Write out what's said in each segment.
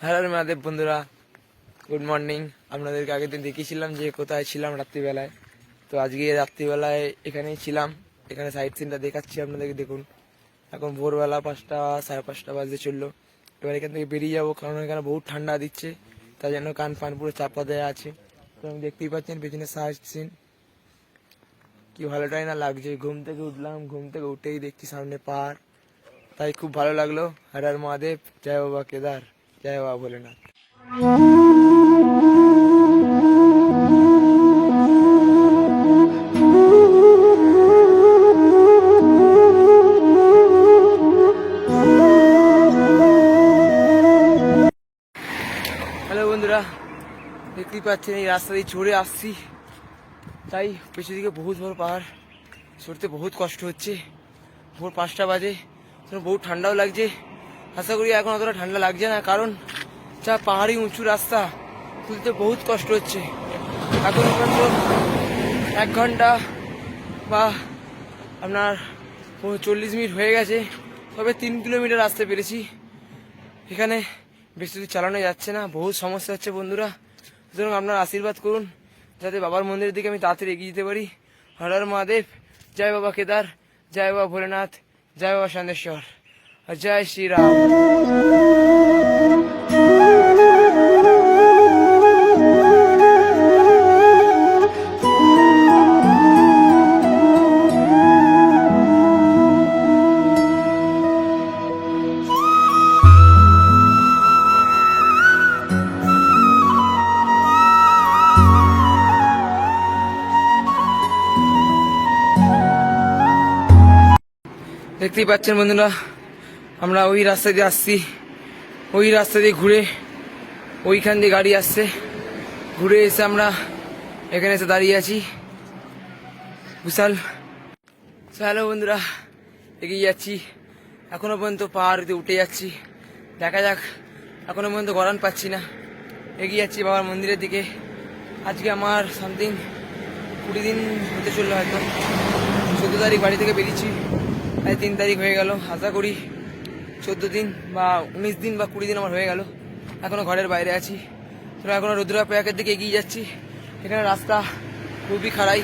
Hello Mahadev বন্ধুরা, good morning. আপনাদেরকে আগের দিন দেখিয়েছিলাম যে কোথায় ছিলাম রাত্রিবেলায়। তো আজকে রাত্রিবেলায় এখানেই ছিলাম। এখানে সাইট সিনটা দেখাচ্ছি আপনাদেরকে, দেখুন। এখন ভোরবেলা 5টা 5:30 বাজতে চললো। এবার এখান থেকে বেরিয়ে যাবো, কারণ এখানে বহুত ঠান্ডা দিচ্ছে, তাই জন্য কান ফান পুরো চাপা দেওয়া আছে। তো আমি দেখতেই পাচ্ছেন পেছনে সাইট সিন কি ভালোটাই না লাগছে। ঘুম থেকে উঠলাম, ঘুম থেকে উঠেই দেখছি সামনে পাহাড়, তাই খুব ভালো লাগলো। হর হর মহাদেব, জয় বাবা কেদার, জয় বাবা ভোলেনাথ। হ্যালো বন্ধুরা, দেখতেই পাচ্ছেন এই রাস্তা দিয়ে চড়ে আসছি, তাই পেছন দিকে বহুত বড় পাহাড়, চড়তে বহুত কষ্ট হচ্ছে। ভোর 5টা বাজে, বহুত ঠান্ডাও লাগছে। আশা করি এখন অতটা ঠান্ডা লাগছে না, কারণ যা পাহাড়ি উঁচু রাস্তা, তুলতে বহুত কষ্ট হচ্ছে। এখন পর্যন্ত 1 ঘন্টা বা আপনার 40 মিনিট হয়ে গেছে, তবে 3 কিলোমিটার আসতে পেরেছি। এখানে বেশি দূর চালানো যাচ্ছে না, বহুত সমস্যা হচ্ছে বন্ধুরা। সুতরাং আপনার আশীর্বাদ করুন যাতে বাবার মন্দিরের দিকে আমি তাড়াতাড়ি এগিয়ে যেতে পারি। হর হর মহাদেব, জয় বাবা কেদার, জয় বাবা ভোলেনাথ, জয় বাবা সান্দেশ্বর, আর জয় শ্রীরাম। দেখতেই পাচ্ছেন বন্ধুরা, আমরা ওই রাস্তা দিয়ে আসছি। ওই রাস্তা দিয়ে ঘুরে ওইখান দিয়ে গাড়ি আসছে, ঘুরে এসে আমরা এখানে এসে দাঁড়িয়ে আছি বিশাল। হ্যালো বন্ধুরা, এগিয়ে যাচ্ছি। এখনো পর্যন্ত পাহাড়ে উঠে যাচ্ছি, দেখা যাক। এখনো পর্যন্ত গড়ান পাচ্ছি না, এগিয়ে যাচ্ছি বাবার মন্দিরের দিকে। আজকে আমার সামথিং 20 দিন হতে চললো, হয়তো 14 তারিখ বাড়ি থেকে বেরিয়েছি, তাই 3 তারিখ হয়ে গেল। আশা করি 14 দিন বা 19 দিন বা 20 দিন আমার হয়ে গেল, এখনো ঘরের বাইরে আছি। তো এখনো রুদ্রাপ্রয়াগের দিকে এগিয়ে যাচ্ছি। এখানে রাস্তা খুবই খাড়াই,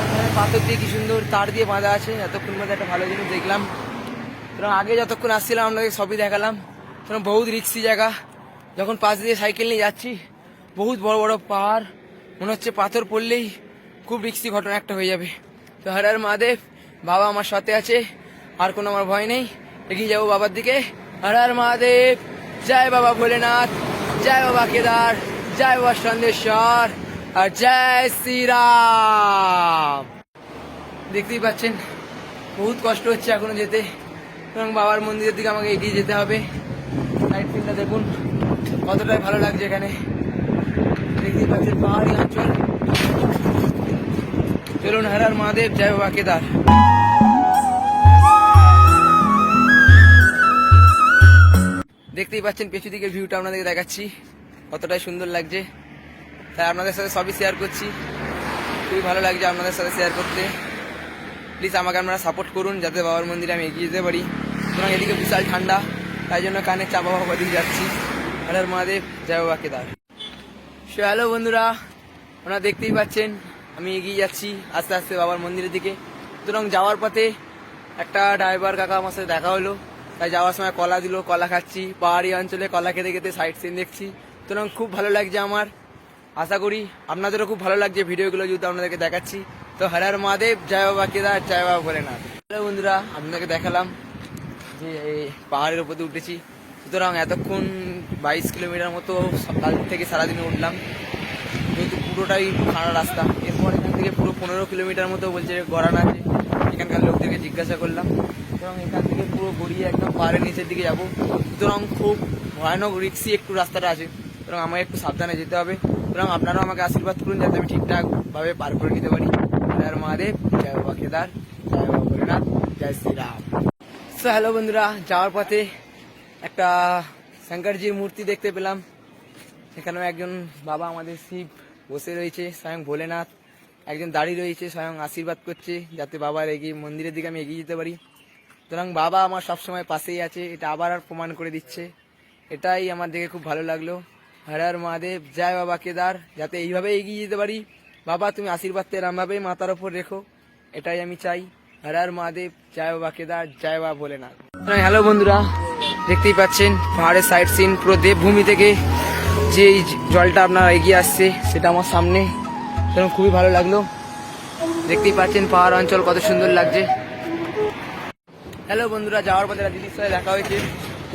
এখানে পাথর দিয়ে কি সুন্দর তার দিয়ে বাঁধা আছে। এতক্ষণ মধ্যে একটা ভালো জিনিস দেখলাম। তো আগে যতক্ষণ আসছিলাম আপনাকে সবই দেখালাম। কারণ বহুত রিক্সি জায়গা, যখন পাশ দিয়ে সাইকেল নিয়ে যাচ্ছি, বহুত বড় বড় পাহাড়, মনে হচ্ছে পাথর পড়লেই খুব রিক্সি ঘটনা একটা হয়ে যাবে। তো হর হর মহাদেব, বাবা আমার সাথে আছে, আর কোনো আমার ভয় নেই। এগিয়ে যাবো বাবার দিকে। হর হর মহাদেব, জয় বাবা ভোলেনাথ, জয় বাবা কেদার, জয় বাবা সন্দেশ্বর, আর জয় শ্রীরাম। দেখতেই পাচ্ছেন বহুত কষ্ট হচ্ছে এখনো যেতে, এবং বাবার মন্দিরের দিকে আমাকে এগিয়ে যেতে হবে। সাইড সিনটা দেখুন কতটাই ভালো লাগছে এখানে। দেখতেই পাচ্ছেন পাহাড়ি অঞ্চল। চলুন, হর হর মহাদেব, জয় বাবা কেদার। দেখতেই পাচ্ছেন পেছু দিকে ভিউটা আপনাদেরকে দেখাচ্ছি, কতটাই সুন্দর লাগছে। তাই আপনাদের সাথে সবই শেয়ার করছি, খুবই ভালো লাগছে আপনাদের সাথে শেয়ার করতে। প্লিজ আমাকে আপনারা সাপোর্ট করুন যাতে বাবার মন্দিরে আমি এগিয়ে যেতে পারি। সুতরাং এদিকে বিশাল ঠান্ডা, তাই জন্য কানে চাপা বাবা দিয়ে যাচ্ছি। হর হর মহাদেব, জয় বাবা কেদার। হ্যালো বন্ধুরা, আপনারা দেখতেই পাচ্ছেন আমি এগিয়ে যাচ্ছি আস্তে আস্তে বাবার মন্দিরের দিকে। সুতরাং যাওয়ার পথে একটা ড্রাইভার কাকা আমার সাথে দেখা হলো, তাই যাওয়ার সময় কলা দিল, কলা খাচ্ছি। পাহাড়ি অঞ্চলে কলা খেতে খেতে সাইড সিন দেখছি, সুতরাং খুব ভালো লাগছে আমার। আশা করি আপনাদেরও খুব ভালো লাগছে ভিডিওগুলো যেহেতু আপনাদেরকে দেখাচ্ছি। তো হর হর মহাদেব, জয় বাবা কেদার, জয় বাবা ভোলেনাথ। হ্যালো বন্ধুরা, আপনাদেরকে দেখালাম যে এই পাহাড়ের উপর দিয়ে উঠেছি। সুতরাং এতক্ষণ 22 কিলোমিটার মতো কাল থেকে সারাদিনে উঠলাম, যেহেতু পুরোটাই খাড়া রাস্তা। এরপর এখান থেকে পুরো 15 কিলোমিটার মতো বলছে গড়ান আছে। এখানকার লোকদেরকে জিজ্ঞাসা করলাম, সুতরাং এখান থেকে পুরো গড়িয়ে একদম পাহাড়ের নিচের দিকে যাবো। সুতরাং খুব ভয়ানক রিক্সি একটু রাস্তাটা আছে, সুতরাং আমাকে একটু সাবধানে যেতে হবে। সুতরাং আপনারাও আমাকে আশীর্বাদ করুন যাতে আমি ঠিকঠাকভাবে পার করে নিতে পারি। হর মহাদেব, জয় বাবা কেদার, জয় বাবা ভোলেনাথ, জয় শ্রীরাম। তো হ্যালো বন্ধুরা, যাওয়ার পথে একটা শঙ্করজির মূর্তি দেখতে পেলাম। সেখানেও একজন বাবা আমাদের শিব বসে রয়েছে, স্বয়ং ভোলেনাথ একজন দাঁড়িয়ে রয়েছে, স্বয়ং আশীর্বাদ করছে যাতে বাবার এগিয়ে মন্দিরের দিকে আমি এগিয়ে যেতে পারি। সুতরাং বাবা আমার সবসময় পাশেই আছে, এটা আবার আর প্রমাণ করে দিচ্ছে। এটাই আমার দেখে খুব ভালো লাগলো। হর হর মহাদেব, জয় বাবা কেদার, যাতে এইভাবে এগিয়ে যেতে পারি। বাবা তুমি আশীর্বাদ এরমভাবে মাথার ওপর রেখো, এটাই আমি চাই। হর হর মহাদেব, জয় বাবা কেদার, জয় বাবা ভোলেনাথ। হ্যালো বন্ধুরা, দেখতেই পাচ্ছেন পাহাড়ের সাইড সিন, পুরো দেবভূমি থেকে যে জলটা আপনার এগিয়ে আসছে সেটা আমার সামনে, সেরকম খুবই ভালো লাগলো। দেখতেই পাচ্ছেন পাহাড় অঞ্চল কত সুন্দর লাগছে। হ্যালো বন্ধুরা, যাওয়ার পথে দিদির সাথে দেখা হয়েছে,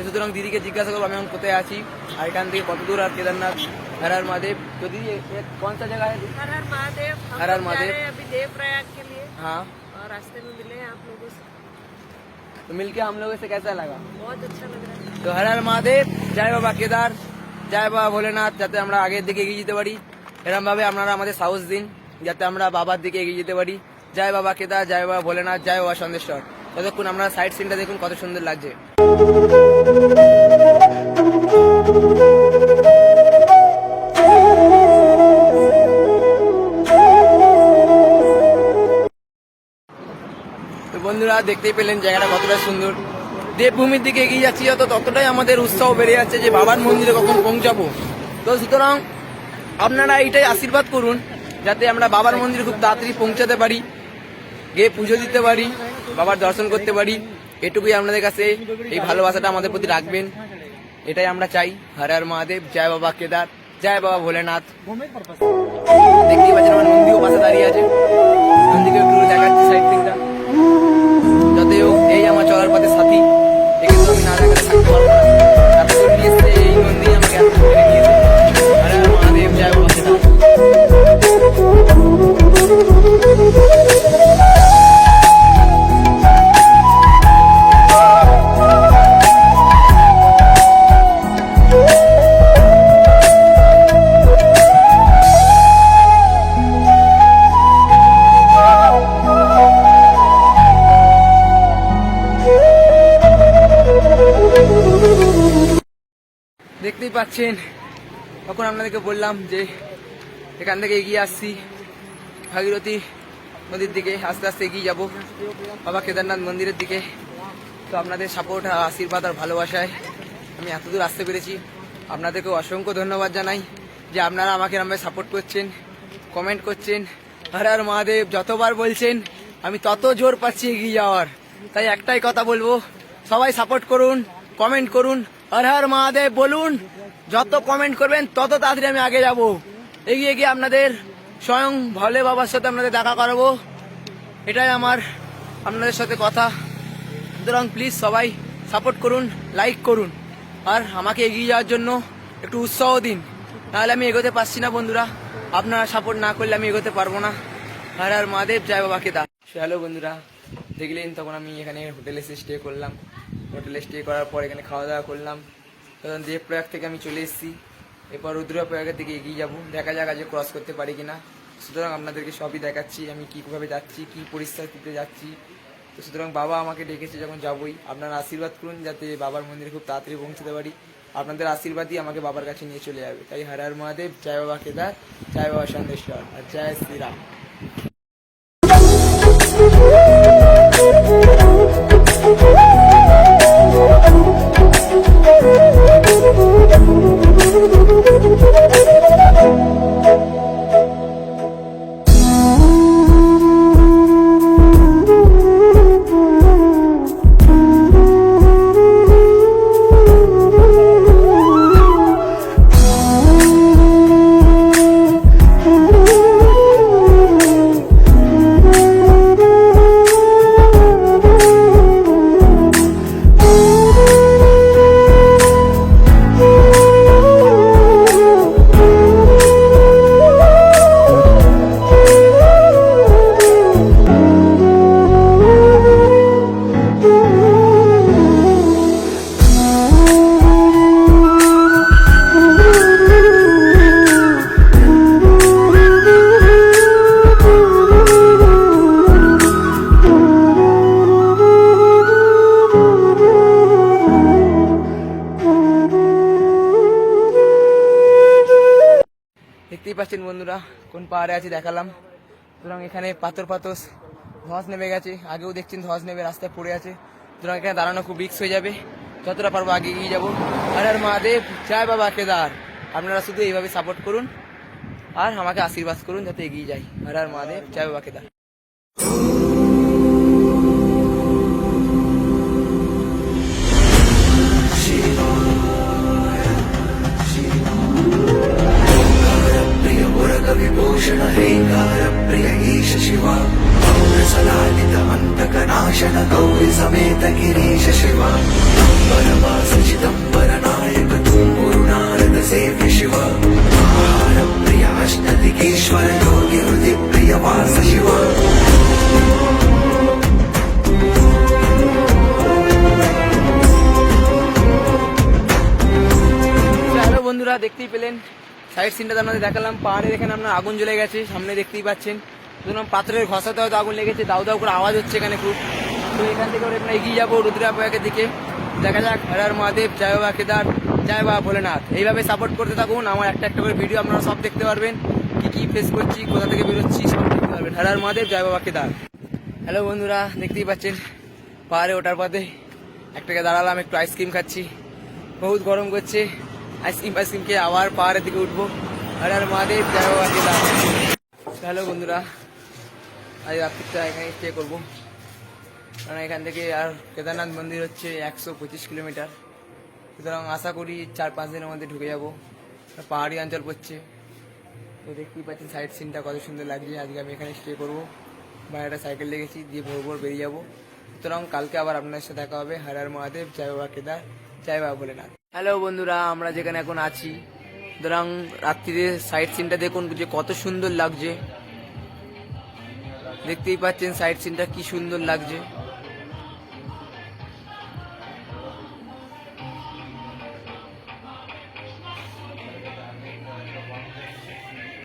সুতরাং দিদিকে জিজ্ঞাসা করবো আমি এখন কোথায় আছি আর এখান থেকে কত দূর আর কেদারনাথ। हर हर महादेव। तो दीदी ये कौन सा जगह है? हर हर महादेव। हर हर महादेव। अभी देवप्रयाग के लिए। हाँ, और रास्ते में मिले हैं आप लोगों से, तो मिलके हम लोगों से कैसा लगा? बहुत अच्छा लग रहा है। তো হর হর মহাদেব, জয় বাবা কেদার, জয় বাবা ভোলেনাথ, যাতে আমরা আগের দিকে এগিয়ে যেতে পারি এরকম ভাবে আপনারা আমাদের সাহস দিন, যাতে আমরা বাবার দিকে এগিয়ে যেতে পারি। জয় বাবা কেদার, জয় বাবা ভোলেনাথ, জয় বাবা সন্দেশ্বর। ততক্ষণ আমরা সাইড সিনটা দেখুন কত সুন্দর লাগছে। তো বন্ধুরা দেখতেই পেলেন জায়গাটা কতটা সুন্দর। দেবভূমির দিকে এগিয়ে যাচ্ছি যত, ততটাই আমাদের উৎসাহ বেড়ে যাচ্ছে যে বাবার মন্দিরে কখন পৌঁছাবো। তো সুতরাং আপনারা এইটাই আশীর্বাদ করুন যাতে আমরা বাবার মন্দিরে খুব তাড়াতাড়ি পৌঁছাতে পারি, গিয়ে পুজো দিতে পারি, বাবার দর্শন করতে পারি। এটুকুই আপনাদের কাছে এই ভালোবাসাটা আমাদের প্রতি রাখবেন, এটাই আমরা চাই। হর হর মহাদেব, জয় বাবা কেদার, জয় বাবা ভোলেনাথ। দেখতেই পাচ্ছেন আমার নন্দীও পাশে দাঁড়িয়ে আছে, নন্দীকে একটু দেখাচ্ছি সাইড সিনটা। যতই হোক এই আমার চলার পথে সাথী, একে তো আমি না দেখাতে থাকতে পারবো না। এত দূর নিয়ে এসছে এই নন্দী আমাকে এত দূর টেনে নিয়ে এসেছে। হর হর মহাদেব, জয় বাবা কেদার। দেখতেই পাচ্ছেন তখন আপনাদেরকে বললাম যে এখান থেকে এগিয়ে আসছি ভাগীরথী নদীর দিকে, আস্তে আস্তে এগিয়ে যাব বাবা কেদারনাথ মন্দিরের দিকে। তো আপনাদের সাপোর্ট আর আশীর্বাদ আর ভালোবাসায় আমি এতদূর আসতে পেরেছি। আপনাদেরকে অসংখ্য ধন্যবাদ জানাই যে আপনারা আমাকে এরকমভাবে সাপোর্ট করছেন, কমেন্ট করছেন, হর হর মহাদেব যতবার বলছেন আমি তত জোর পাচ্ছি এগিয়ে যাওয়ার। তাই একটাই কথা বলবো, সবাই সাপোর্ট করুন, কমেন্ট করুন, হর হর মহাদেব বলুন। যত কমেন্ট করবেন তত তাড়াতাড়ি আমি আগে যাব, এগিয়ে গিয়ে আপনাদের স্বয়ং ভোলে বাবার সাথে আপনাদের দেখা করাবো। এটাই আমার আপনাদের সাথে কথা। সুতরাং প্লিজ সবাই সাপোর্ট করুন, লাইক করুন, আর আমাকে এগিয়ে যাওয়ার জন্য একটু উৎসাহ দিন, নাহলে আমি এগোতে পারছি না বন্ধুরা। আপনারা সাপোর্ট না করলে আমি এগোতে পারবো না। হর হর মহাদেব, জয় বাবা কেদার। হ্যালো বন্ধুরা, দেখলেন তখন আমি এখানে হোটেলে স্টে করলাম। হোটেলে স্টে করার পর এখানে খাওয়া দাওয়া করলাম। তখন দেবপ্রয়াগ থেকে আমি চলে এসেছি, এরপর রুদ্রপ্রয়াগের দিকে এগিয়ে যাব। দেখা যাক আজকে ক্রস করতে পারি কিনা। সুতরাং আপনাদেরকে সবই দেখাচ্ছি আমি কীভাবে যাচ্ছি, কী পরিস্থিতিতে যাচ্ছি। তো সুতরাং বাবা আমাকে ডেকেছে যখন যাবই, আপনারা আশীর্বাদ করুন যাতে বাবার মন্দিরে খুব তাড়াতাড়ি পৌঁছতে পারি। আপনাদের আশীর্বাদই আমাকে বাবার কাছে নিয়ে চলে যাবে। তাই হর হর মহাদেব, জয় বাবা কেদার, জয় বাবা সন্দেশ্বর, আর জয় শ্রীরাম। দেখতেই পাচ্ছেন বন্ধুরা কোন পাহাড়ে আছি দেখালাম। সুতরাং এখানে পাথর পাথর ধস নেমে গেছে, আগেও দেখছেন ধস নেমে রাস্তায় পড়ে আছে। সুতরাং এখানে দাঁড়ানো খুব রিস্ক হয়ে যাবে। যতটা পারবো আগে এগিয়ে যাবো। হর হর মহাদেব, জয় বাবা কেদার। আপনারা শুধু এইভাবে সাপোর্ট করুন আর আমাকে আশীর্বাদ করুন যাতে এগিয়ে যাই। হর হর মহাদেব, জয় বাবা কেদার। विभूषण हेङ्कार प्रिय ईश शिवा सलालित अन्तकनाशन गौरि समेत गिरीश शिवा परवास चिदम्बर नायक तुङ्गुरु नारद सेव्य शिवा आहार प्रिय अष्टदिगीश्वर योगि हृदि प्रिय वास शिवा হ্যালো বন্ধুরা, দেখতেই পেলেন সাইড সিনটা আপনাদের দেখালাম। পাহাড়ে এখানে আপনার আগুন জ্বলে গেছে, সামনে দেখতেই পাচ্ছেন। ধরুন পাথরের ঘষাতে হয়তো আগুন লেগেছে, দাউ দাউ করে আওয়াজ হচ্ছে এখানে খুব। তো এখান থেকে ওরা আমরা এগিয়ে যাবো রুদ্রাপয়াকের দিকে। দেখা যাক। হর হর মহাদেব, জয় বাবা কেদার, জয় বাবা ভোলেনাথ। এইভাবে সাপোর্ট করতে থাকুন। আমার একটা একটা করে ভিডিও আপনারা সব দেখতে পারবেন, কি কি ফেস করছি, কোথা থেকে বেরোচ্ছি সব দেখতে পারবেন। হর হর মহাদেব, জয় বাবা কেদার। হ্যালো বন্ধুরা, দেখতেই পাচ্ছেন পাহাড়ে ওঠার পথে একটাকে দাঁড়ালাম, একটু আইসক্রিম খাচ্ছি। বহুত গরম করছে, আইসক্রিম খেয়ে আবার পাহাড়ের দিকে উঠবো। হর হর মহাদেব, জয় বাবা কেদার। হ্যালো বন্ধুরা, আজ রাত্রিটা এখানে স্টে করবো, কারণ এখান থেকে আর কেদারনাথ মন্দির হচ্ছে 125 কিলোমিটার। সুতরাং আশা করি 4-5 দিনের মধ্যে ঢুকে যাবো। পাহাড়ি অঞ্চল পড়ছে, তো দেখতেই পাচ্ছেন সাইড সিনটা কত সুন্দর লাগছে। আজকে আমি এখানে স্টে করবো, বাইরে সাইকেল লেগেছি, দিয়ে ভোর ভোর বেরিয়ে যাবো। সুতরাং কালকে আবার আপনাদের সাথে দেখা হবে। হর হর মহাদেব, জয় বাবা কেদার, জয় বাবা ভোলেনাথ। হ্যালো বন্ধুরা, আমরা যেখানে এখন আছি, সুতরাং রাত্রিতে সাইড সিনটা দেখুন যে কত সুন্দর লাগছে। দেখতেই পাচ্ছেন সাইড সিনটা কি সুন্দর লাগছে।